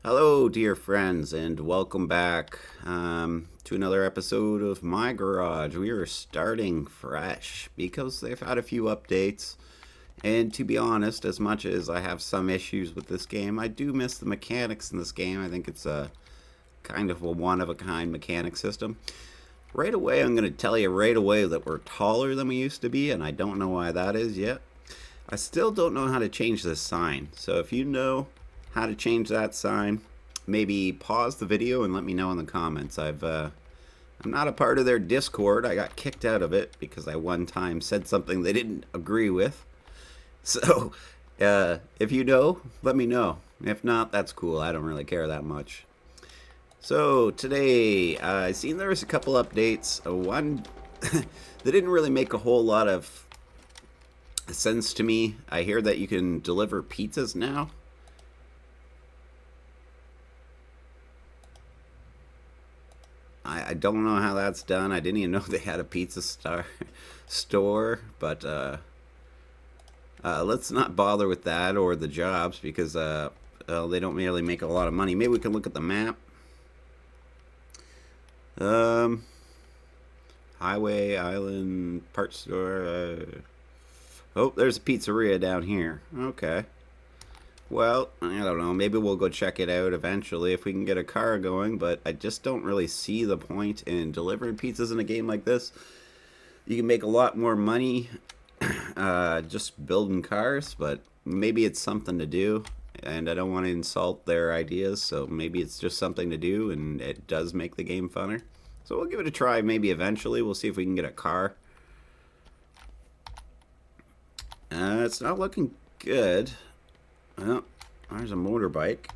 Hello, dear friends, and welcome back to another episode of My Garage. We are starting fresh because they've had a few updates. And to be honest, as much as I have some issues with this game, I do miss the mechanics in this game. I think it's a kind of a one of a kind mechanic system. Right away, I'm going to tell you right away that we're taller than we used to be, and I don't know why that is yet. I still don't know how to change this sign. So if you know how to change that sign, maybe pause the video and let me know in the comments. I'm not a part of their Discord. I got kicked out of it because I one time said something they didn't agree with. So if you know, let me know. If not, that's cool. I don't really care that much. So today, I seen there was a couple updates. One that didn't really make a whole lot of sense to me. I hear that you can deliver pizzas now. I don't know how that's done. I didn't even know they had a store, but let's not bother with that or the jobs because they don't really make a lot of money. Maybe we can look at the map. Highway, island, parts store. Oh, there's a pizzeria down here. Okay. Well, I don't know. Maybe we'll go check it out eventually if we can get a car going, but I just don't really see the point in delivering pizzas in a game like this. You can make a lot more money just building cars, but maybe it's something to do, and I don't want to insult their ideas, so maybe it's just something to do, and it does make the game funner. So we'll give it a try maybe eventually. We'll see if we can get a car. It's not looking good. Well, there's a motorbike.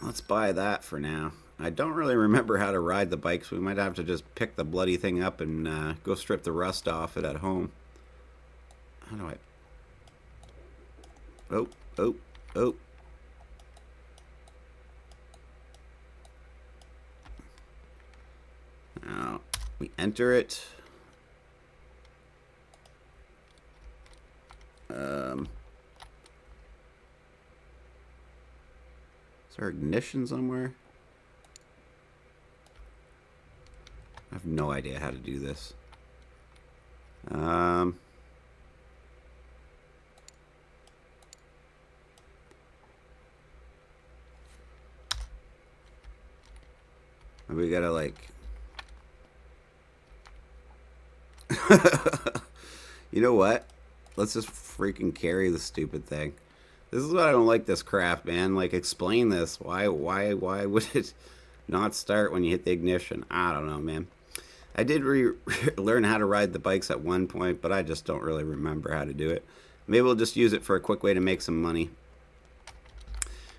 Let's buy that for now. I don't really remember how to ride the bike, so we might have to just pick the bloody thing up and go strip the rust off it at home. How do I... Oh, oh, oh. Now, we enter it. Is there ignition somewhere? I have no idea how to do this. We gotta like... You know what? Let's just freaking carry the stupid thing. This is what I don't like this crap, man. Like, explain this. Why would it not start when you hit the ignition? I don't know, man. I did learn how to ride the bikes at one point, but I just don't really remember how to do it. Maybe we'll just use it for a quick way to make some money.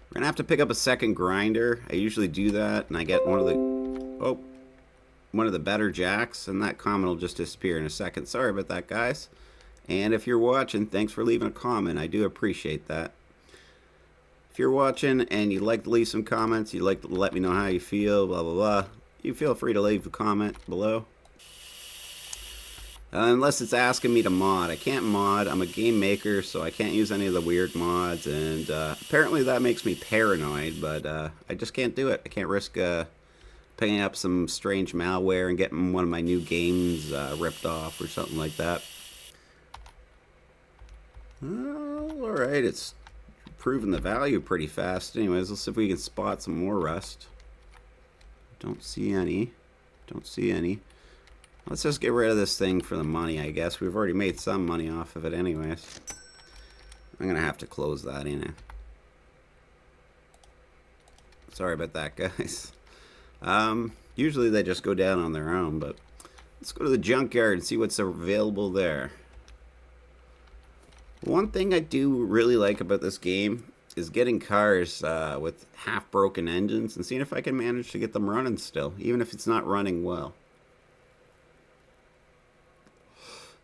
We're gonna have to pick up a second grinder. I usually do that, and I get one of the better jacks, and that comment will just disappear in a second. Sorry about that, guys. And if you're watching, thanks for leaving a comment. I do appreciate that. If you're watching and you'd like to leave some comments, you'd like to let me know how you feel, blah, blah, blah, you feel free to leave a comment below. Unless it's asking me to mod. I can't mod. I'm a game maker, so I can't use any of the weird mods. And apparently that makes me paranoid, but I just can't do it. I can't risk picking up some strange malware and getting one of my new games ripped off or something like that. Alright, it's proving the value pretty fast. Anyways, let's see if we can spot some more rust. Don't see any. Don't see any. Let's just get rid of this thing for the money, I guess. We've already made some money off of it anyways. I'm gonna have to close that in. Sorry about that, guys. Usually they just go down on their own, but let's go to the junkyard and see what's available there. One thing I do really like about this game is getting cars with half-broken engines and seeing if I can manage to get them running still, even if it's not running well.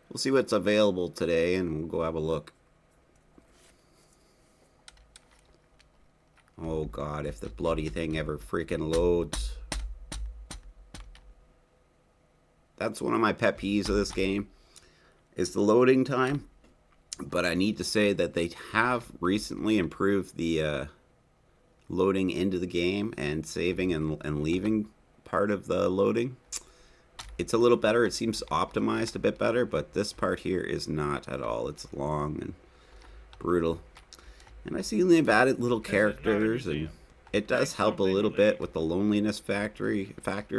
We'll see what's available today, and we'll go have a look. Oh God, if the bloody thing ever freaking loads. That's one of my pet peeves of this game, is the loading time. But I need to say that they have recently improved the loading into the game and saving and leaving part of the loading. It's a little better. It seems optimized a bit better, but this part here is not at all. It's long and brutal. And I see they've added little characters, and it does help a little bit with the loneliness factor.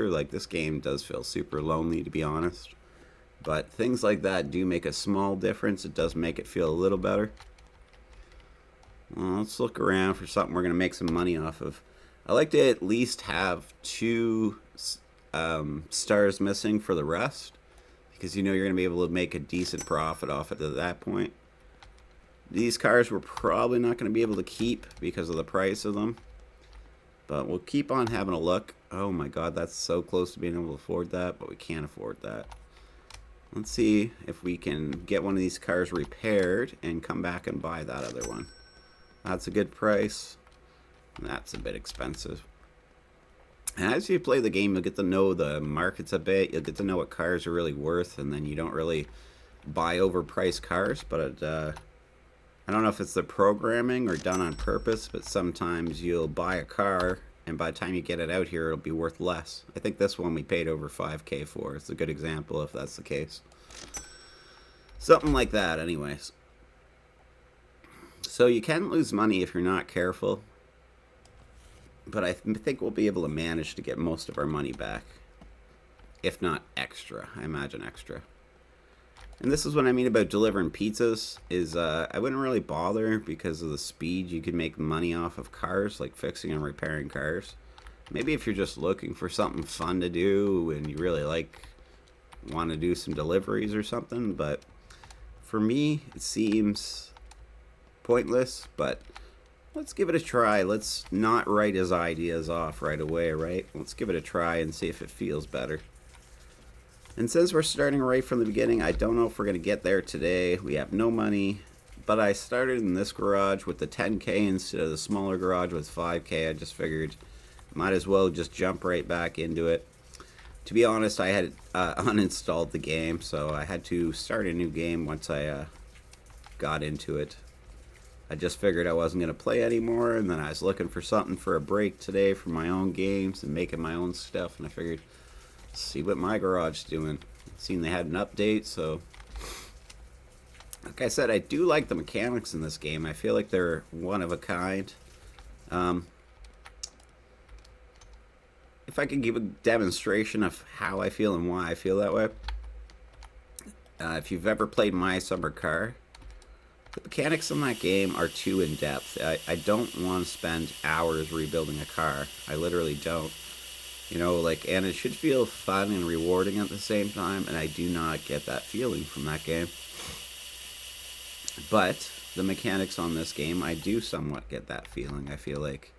Like, this game does feel super lonely, to be honest. But things like that do make a small difference. It does make it feel a little better. Well, let's look around for something we're going to make some money off of. I like to at least have 2 stars missing for the rest, because you know you're going to be able to make a decent profit off it at that point. These cars we're probably not going to be able to keep because of the price of them, but we'll keep on having a look. Oh my god, that's so close to being able to afford that, but we can't afford that. Let's see if we can get one of these cars repaired and come back and buy that other one. That's a good price. That's a bit expensive. And as you play the game, you'll get to know the markets a bit. You'll get to know what cars are really worth, and then you don't really buy overpriced cars. But I don't know if it's the programming or done on purpose, but sometimes you'll buy a car, and by the time you get it out here, it'll be worth less. I think this one we paid over $5,000 for. It's a good example if that's the case. Something like that, anyways. So you can lose money if you're not careful, but I think we'll be able to manage to get most of our money back. If not extra. I imagine extra. And this is what I mean about delivering pizzas, is I wouldn't really bother because of the speed you could make money off of cars, like fixing and repairing cars. Maybe if you're just looking for something fun to do and you really want to do some deliveries or something, but for me it seems pointless. But let's give it a try. Let's not write his ideas off right away, right? Let's give it a try and see if it feels better. And since we're starting right from the beginning, I don't know if we're going to get there today. We have no money, but I started in this garage with the 10K instead of the smaller garage with 5K. I just figured might as well just jump right back into it. To be honest, I had uninstalled the game, so I had to start a new game once I got into it. I just figured I wasn't going to play anymore, and then I was looking for something for a break today for my own games and making my own stuff, and I figured, see what my garage is doing. Seen they had an update, so like I said, I do like the mechanics in this game. I feel like they're one of a kind. If I could give a demonstration of how I feel and why I feel that way, if you've ever played My Summer Car, the mechanics in that game are too in-depth. I don't want to spend hours rebuilding a car. I literally don't. You know, and it should feel fun and rewarding at the same time, and I do not get that feeling from that game. But the mechanics on this game, I do somewhat get that feeling. I feel like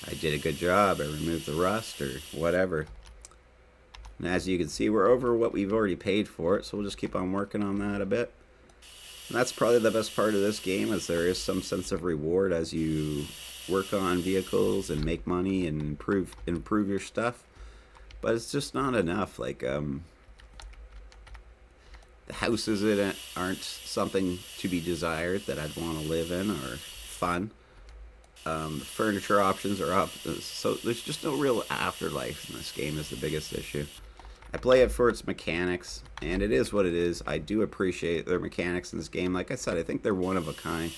I did a good job. I removed the rust or whatever. And as you can see, we're over what we've already paid for it, so we'll just keep on working on that a bit. And that's probably the best part of this game, is there is some sense of reward as you work on vehicles and make money and improve your stuff. But it's just not enough. The houses in it aren't something to be desired that I'd want to live in or fun. The furniture options are up, so there's just no real afterlife in this game is the biggest issue. I play it for its mechanics, and it is what it is. I do appreciate their mechanics in this game. Like I said, I think they're one of a kind.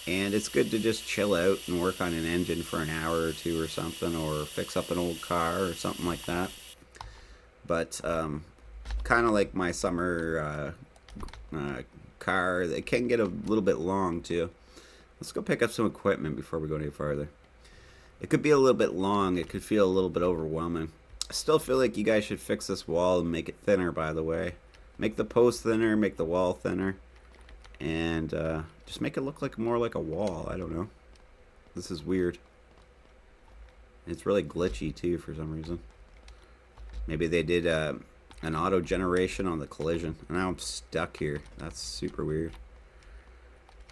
And it's good to just chill out and work on an engine for an hour or two or something, or fix up an old car or something like that. But kind of like My Summer Car, it can get a little bit long too. Let's go pick up some equipment before we go any farther. It could be a little bit long. It could feel a little bit overwhelming. I still feel like you guys should fix this wall and make it thinner, by the way. Make the post thinner, make the wall thinner. And just make it look more like a wall. I don't know. This is weird. It's really glitchy too for some reason. Maybe they did an auto generation on the collision. And now I'm stuck here. That's super weird.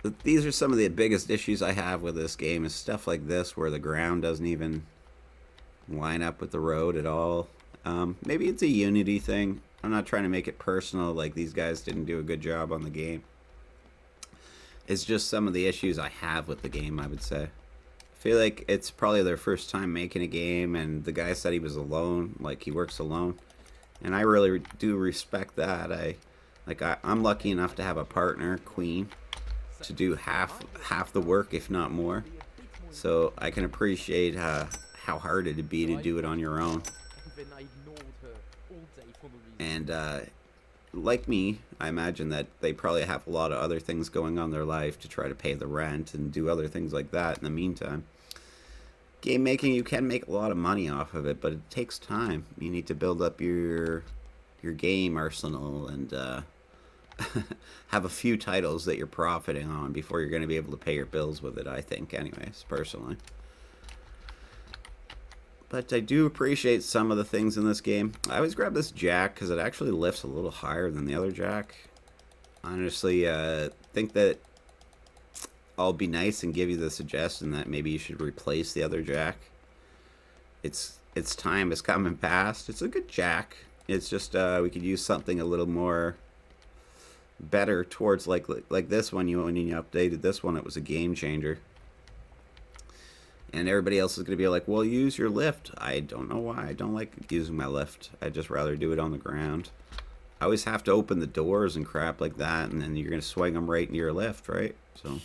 But these are some of the biggest issues I have with this game, is stuff like this where the ground doesn't even line up with the road at all. Maybe it's a Unity thing. I'm not trying to make it personal, like these guys didn't do a good job on the game. It's just some of the issues I have with the game, I would say. I feel like it's probably their first time making a game, and the guy said he was alone, like he works alone. And I really do respect that. I'm lucky enough to have a partner, Queen, to do half the work, if not more. So I can appreciate how hard it'd be to do it on your own. And like me, I imagine that they probably have a lot of other things going on in their life to try to pay the rent and do other things like that in the meantime. Game making, you can make a lot of money off of it, but it takes time. You need to build up your game arsenal and have a few titles that you're profiting on before you're going to be able to pay your bills with it, I think, anyways, personally. But I do appreciate some of the things in this game. I always grab this jack because it actually lifts a little higher than the other jack. Honestly, think that I'll be nice and give you the suggestion that maybe you should replace the other jack. Its time is coming past. It's a good jack. It's just we could use something a little more better towards like this one. When you updated this one, it was a game changer. And everybody else is going to be like, well, use your lift. I don't know why. I don't like using my lift. I'd just rather do it on the ground. I always have to open the doors and crap like that, and then you're going to swing them right into your lift, right? So,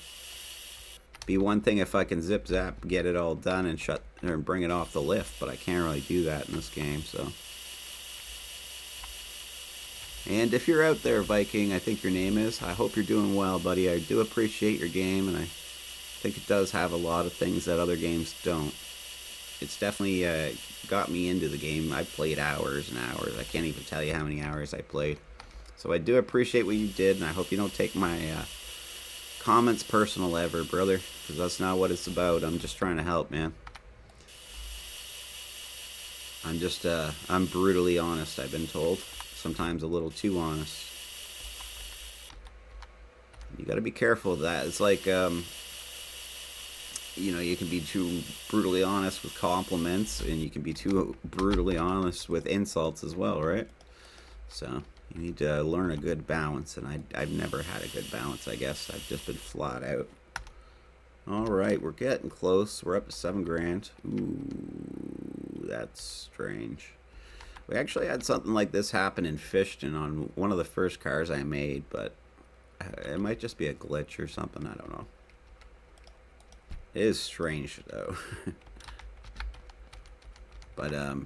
be one thing if I can zip zap, get it all done, and shut or bring it off the lift, but I can't really do that in this game, so. And if you're out there, Viking, I think your name is, I hope you're doing well, buddy. I do appreciate your game, and I think it does have a lot of things that other games don't. It's definitely got me into the game. I played hours and hours. I can't even tell you how many hours I played. So I do appreciate what you did, and I hope you don't take my comments personal ever, brother, because that's not what it's about. I'm just trying to help, man. I'm brutally honest, I've been told. Sometimes a little too honest. You gotta be careful of that. It's like, you know, you can be too brutally honest with compliments, and you can be too brutally honest with insults as well, right? So you need to learn a good balance, and I've never had a good balance, I guess. I've just been flat out. Alright, we're getting close. We're up to 7 grand. Ooh, that's strange. We actually had something like this happen in Fishton on one of the first cars I made, but it might just be a glitch or something. I don't know. It is strange, though. But, it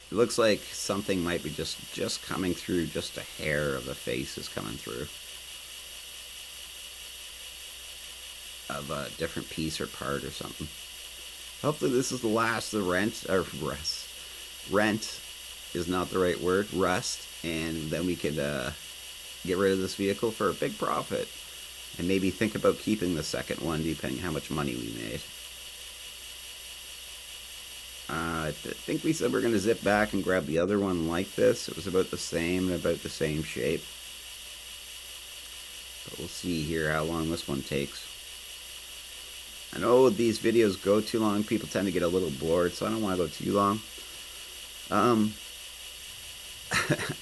looks like something might be just coming through. Just a hair of the face is coming through. Of a different piece or part or something. Hopefully this is the last of the rent. Rent is not the right word. Rust. And then we could get rid of this vehicle for a big profit. And maybe think about keeping the second one, depending on how much money we made. I think we said we're going to zip back and grab the other one like this. It was about the same shape. But we'll see here how long this one takes. I know these videos go too long. People tend to get a little bored, so I don't want to go too long.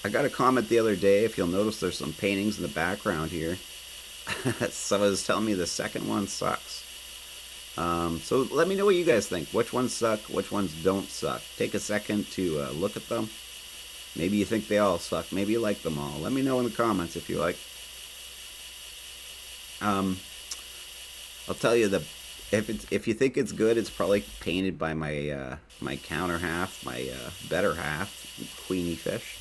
I got a comment the other day. If you'll notice, there's some paintings in the background here. Someone was telling me the second one sucks. So let me know what you guys think. Which ones suck? Which ones don't suck? Take a second to look at them. Maybe you think they all suck. Maybe you like them all. Let me know in the comments if you like. I'll tell you if you think it's good, it's probably painted by my my counter half, my better half, Queenie Fish.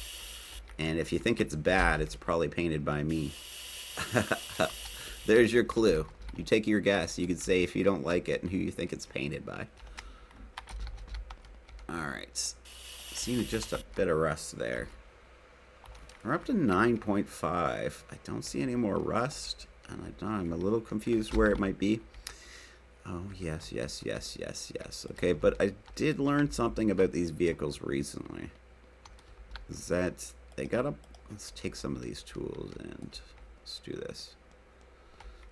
And if you think it's bad, it's probably painted by me. There's your clue. You take your guess. You can say if you don't like it and who you think it's painted by. Alright. Seeing just a bit of rust there. We're up to 9.5. I don't see any more rust. And I'm a little confused where it might be. Oh, yes. Okay, but I did learn something about these vehicles recently. Is that they got a... Let's take some of these tools and let's do this.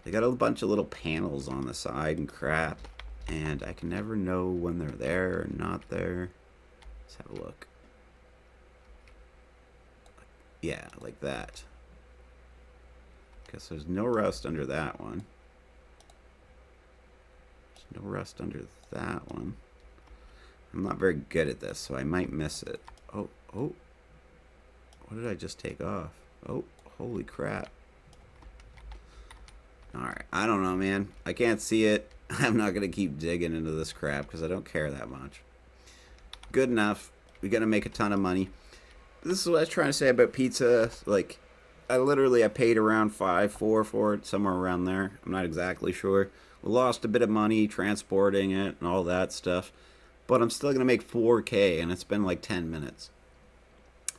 They got a bunch of little panels on the side and crap, and I can never know when they're there or not there. Let's have a look. Yeah, like that. Guess there's no rust under that one. No rust under that one. I'm not very good at this, so I might miss it. Oh, oh. What did I just take off? Oh, holy crap. Alright, I don't know, man. I can't see it. I'm not going to keep digging into this crap because I don't care that much. Good enough. We're going to make a ton of money. This is what I was trying to say about pizza. Like, I paid around $5.4 for it, somewhere around there. I'm not exactly sure. We lost a bit of money transporting it and all that stuff. But I'm still going to make $4K, and it's been like 10 minutes.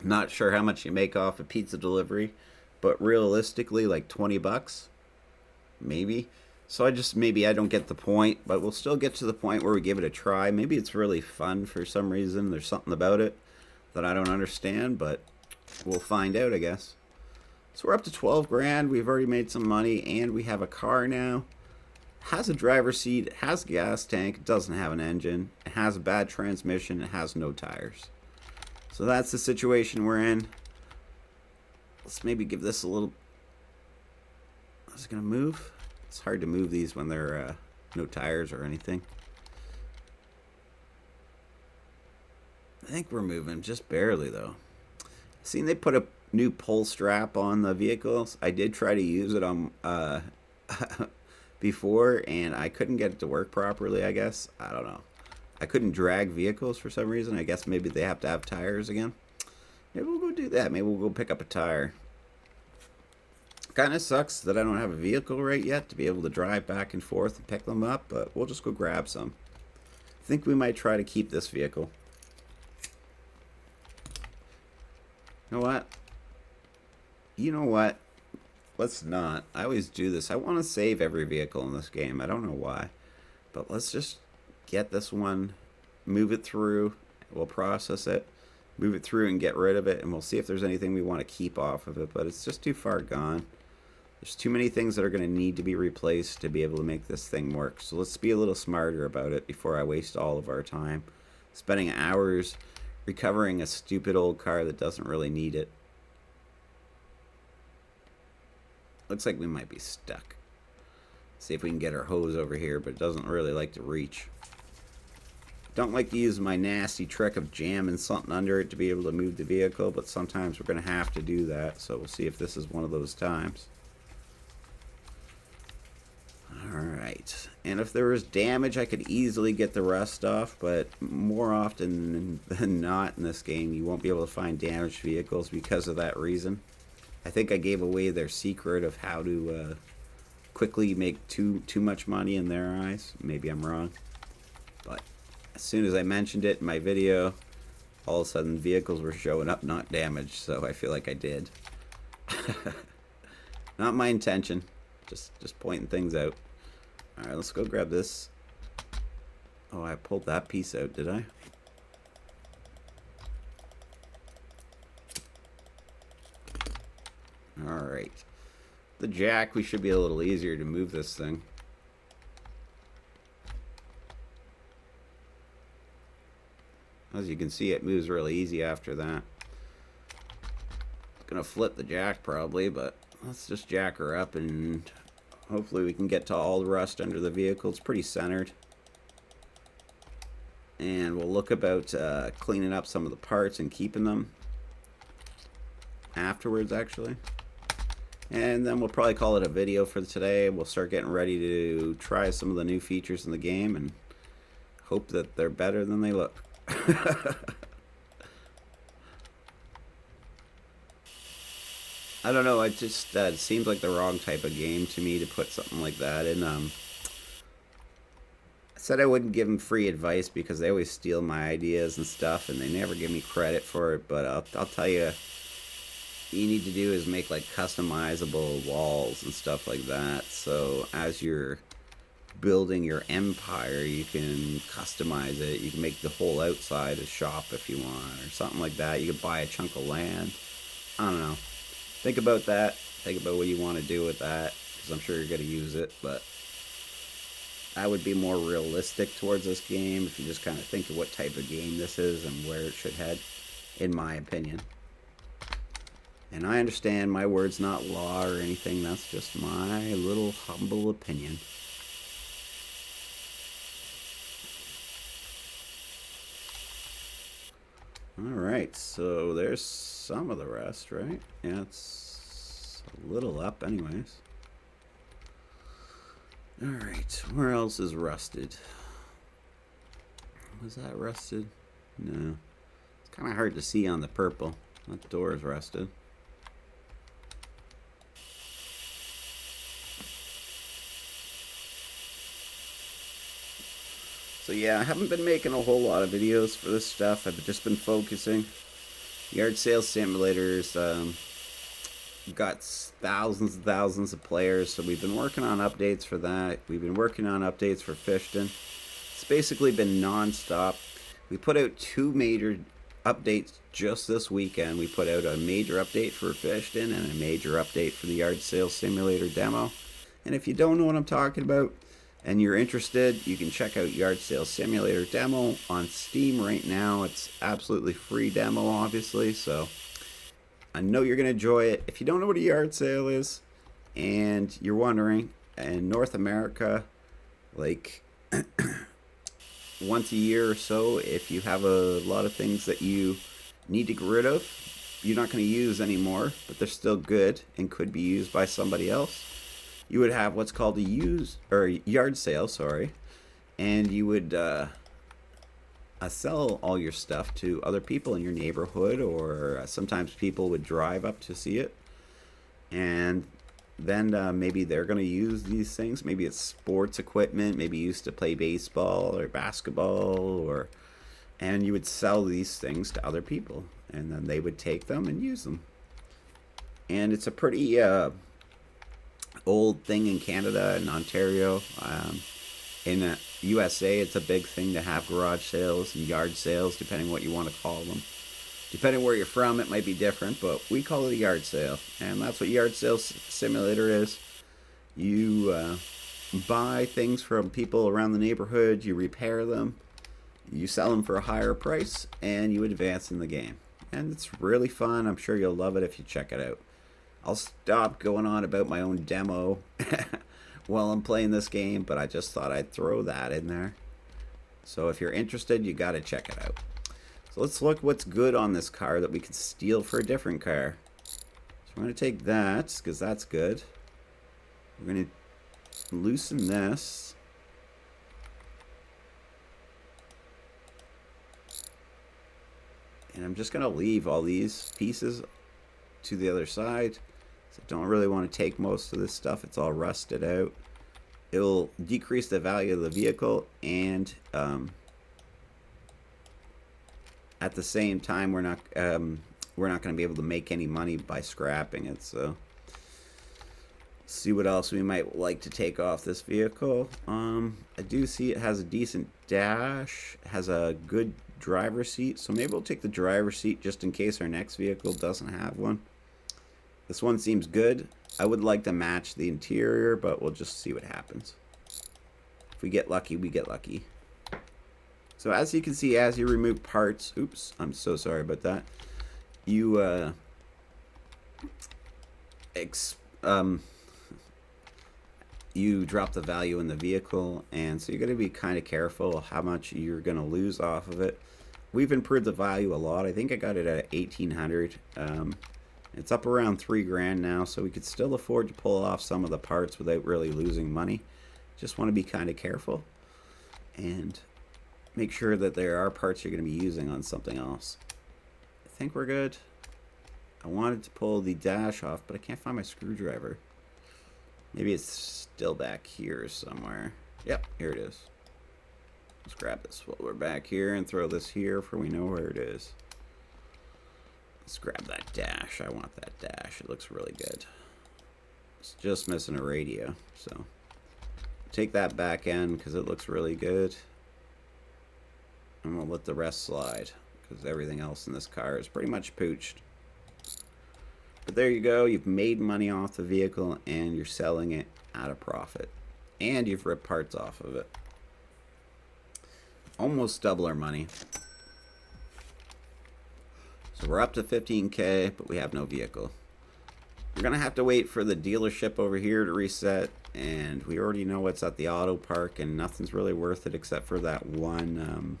Not sure how much you make off a pizza delivery, but realistically, like 20 bucks, maybe. So maybe I don't get the point, but we'll still get to the point where we give it a try. Maybe it's really fun for some reason. There's something about it that I don't understand, but we'll find out, I guess. So we're up to 12 grand. We've already made some money, and we have a car now. Has a driver's seat, it has a gas tank, it doesn't have an engine, it has a bad transmission, it has no tires. So that's the situation we're in. Let's maybe give this a little... Is it going to move? It's hard to move these when they're no tires or anything. I think we're moving, just barely though. Seen they put a new pull strap on the vehicles. I did try to use it on... before, and I couldn't get it to work properly, I guess. I don't know. I couldn't drag vehicles for some reason. I guess maybe they have to have tires again. Maybe we'll go do that. Maybe we'll go pick up a tire. Kind of sucks that I don't have a vehicle right yet to be able to drive back and forth and pick them up, but we'll just go grab some. I think we might try to keep this vehicle. You know what? You know what? Let's not. I always do this. I want to save every vehicle in this game. I don't know why. But let's just get this one, move it through. We'll process it, move it through and get rid of it. And we'll see if there's anything we want to keep off of it. But it's just too far gone. There's too many things that are going to need to be replaced to be able to make this thing work. So let's be a little smarter about it before I waste all of our time spending hours recovering a stupid old car that doesn't really need it. Looks like we might be stuck. See if we can get our hose over here, but it doesn't really like to reach. Don't like to use my nasty trick of jamming something under it to be able to move the vehicle, but sometimes we're going to have to do that, so we'll see if this is one of those times. Alright, and if there was damage, I could easily get the rust off, but more often than not in this game, you won't be able to find damaged vehicles because of that reason. I think I gave away their secret of how to quickly make too much money in their eyes. Maybe I'm wrong. But as soon as I mentioned it in my video, all of a sudden vehicles were showing up not damaged, so I feel like I did. Not my intention. Just pointing things out. Alright, let's go grab this. Oh, I pulled that piece out, did I? Alright. The jack, we should be a little easier to move this thing. As you can see, it moves really easy after that. Gonna flip the jack probably, but let's just jack her up and hopefully we can get to all the rust under the vehicle. It's pretty centered. And we'll look about cleaning up some of the parts and keeping them afterwards, actually. And then we'll probably call it a video for today. We'll start getting ready to try some of the new features in the game and hope that they're better than they look. I don't know, it just it seems like the wrong type of game to me to put something like that in. I said I wouldn't give them free advice because they always steal my ideas and stuff and they never give me credit for it, but I'll tell you, you need to do is make like customizable walls and stuff like that, so as you're building your empire you can customize it. You can make the whole outside a shop if you want or something like that. You could buy a chunk of land. I don't know. Think about that. Think about what you want to do with that, because I'm sure you're going to use it, but I would be more realistic towards this game if you just kind of think of what type of game this is and where it should head, in my opinion. And I understand my word's not law or anything, that's just my little humble opinion. Alright, so there's some of the rest, right? Yeah, it's a little up anyways. Alright, where else is rusted? Was that rusted? No. It's kind of hard to see on the purple. That door is rusted. So yeah, I haven't been making a whole lot of videos for this stuff. I've just been focusing. Yard sale simulators got thousands and thousands of players, so we've been working on updates for that. We've been working on updates for Fishton. It's basically been non-stop. We put out 2 major updates just this weekend. We put out a major update for Fishton and a major update for the Yard Sale Simulator demo. And if you don't know what I'm talking about and you're interested, you can check out Yard Sale Simulator demo on Steam right now. It's absolutely free demo, obviously, so I know you're going to enjoy it. If you don't know what a yard sale is and you're wondering, in North America, like once a year or so, if you have a lot of things that you need to get rid of, you're not going to use anymore, but they're still good and could be used by somebody else, you would have what's called a yard sale, sorry, and you would sell all your stuff to other people in your neighborhood, or sometimes people would drive up to see it, and then maybe they're going to use these things. Maybe it's sports equipment, maybe used to play baseball or basketball, and you would sell these things to other people, and then they would take them and use them. And it's a pretty old thing in Canada and Ontario. In the USA, it's a big thing to have garage sales and yard sales, depending what you want to call them. Depending where you're from, it might be different, but we call it a yard sale. And that's what Yard Sale Simulator is. You buy things from people around the neighborhood, you repair them, you sell them for a higher price, and you advance in the game. And it's really fun. I'm sure you'll love it if you check it out. I'll stop going on about my own demo while I'm playing this game, but I just thought I'd throw that in there. So if you're interested, you got to check it out. So let's look what's good on this car that we can steal for a different car. So we're going to take that, because that's good. We're going to loosen this. And I'm just going to leave all these pieces to the other side. So I don't really want to take most of this stuff. It's all rusted out. It'll decrease the value of the vehicle, and at the same time, we're not going to be able to make any money by scrapping it. So let's see what else we might like to take off this vehicle. I do see it has a decent dash, has a good driver's seat, so maybe we'll take the driver's seat just in case our next vehicle doesn't have one. This one seems good. I would like to match the interior, but we'll just see what happens. If we get lucky, we get lucky. So as you can see, as you remove parts, oops, I'm so sorry about that. You you drop the value in the vehicle, and so you're going to be kind of careful how much you're going to lose off of it. We've improved the value a lot. I think I got it at 1,800. It's up around $3,000 now, so we could still afford to pull off some of the parts without really losing money. Just want to be kind of careful and make sure that there are parts you're going to be using on something else. I think we're good. I wanted to pull the dash off, but I can't find my screwdriver. Maybe it's still back here somewhere. Yep, here it is. Let's grab this while we're back here and throw this here for we know where it is. Let's grab that dash. I want that dash. It looks really good. It's just missing a radio, so take that back end because it looks really good. I'm gonna let the rest slide because everything else in this car is pretty much pooched. But there you go. You've made money off the vehicle and you're selling it at a profit, and you've ripped parts off of it. Almost double our money. So we're up to 15K, but we have no vehicle. We're going to have to wait for the dealership over here to reset, and we already know what's at the auto park, and nothing's really worth it except for that one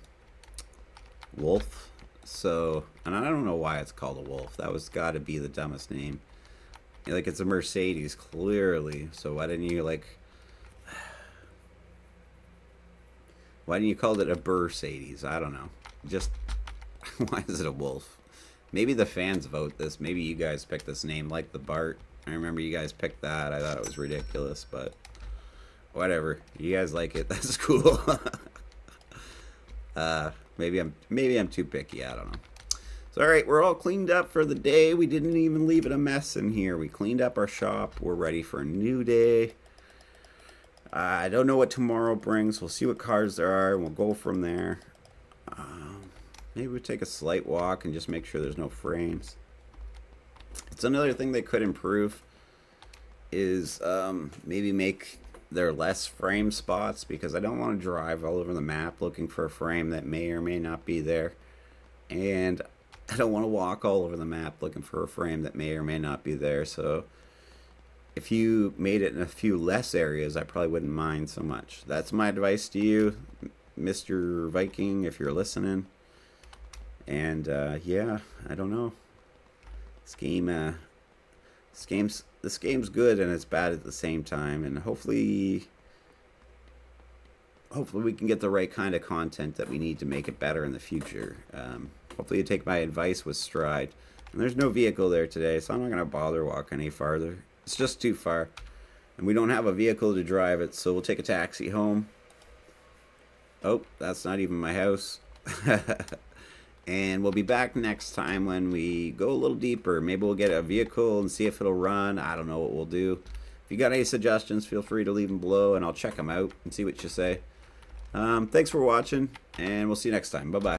Wolf. So, and I don't know why it's called a Wolf. That was got to be the dumbest name. Like, it's a Mercedes, clearly. So why didn't you, like... Why didn't you call it a Mercedes? I don't know. Just, why is it a Wolf? Maybe the fans vote this. Maybe you guys picked this name, like the Bart. I remember you guys picked that. I thought it was ridiculous, but... Whatever. You guys like it. That's cool. Maybe I'm too picky. I don't know. So, all right, we're all cleaned up for the day. We didn't even leave it a mess in here. We cleaned up our shop. We're ready for a new day. I don't know what tomorrow brings. We'll see what cars there are, and we'll go from there. Maybe we'll take a slight walk and just make sure there's no frames. It's another thing they could improve is maybe make there less frame spots, because I don't want to drive all over the map looking for a frame that may or may not be there. And I don't want to walk all over the map looking for a frame that may or may not be there. So if you made it in a few less areas, I probably wouldn't mind so much. That's my advice to you, Mr. Viking, if you're listening. And yeah, I don't know. This game's good and it's bad at the same time, and hopefully we can get the right kind of content that we need to make it better in the future. Hopefully you take my advice with stride. And there's no vehicle there today, so I'm not going to bother walking any farther. It's just too far. And we don't have a vehicle to drive it, so we'll take a taxi home. Oh, that's not even my house. And we'll be back next time when we go a little deeper. Maybe we'll get a vehicle and see if it'll run. I don't know what we'll do. If you got any suggestions, feel free to leave them below, and I'll check them out and see what you say. Thanks for watching, and we'll see you next time. Bye-bye.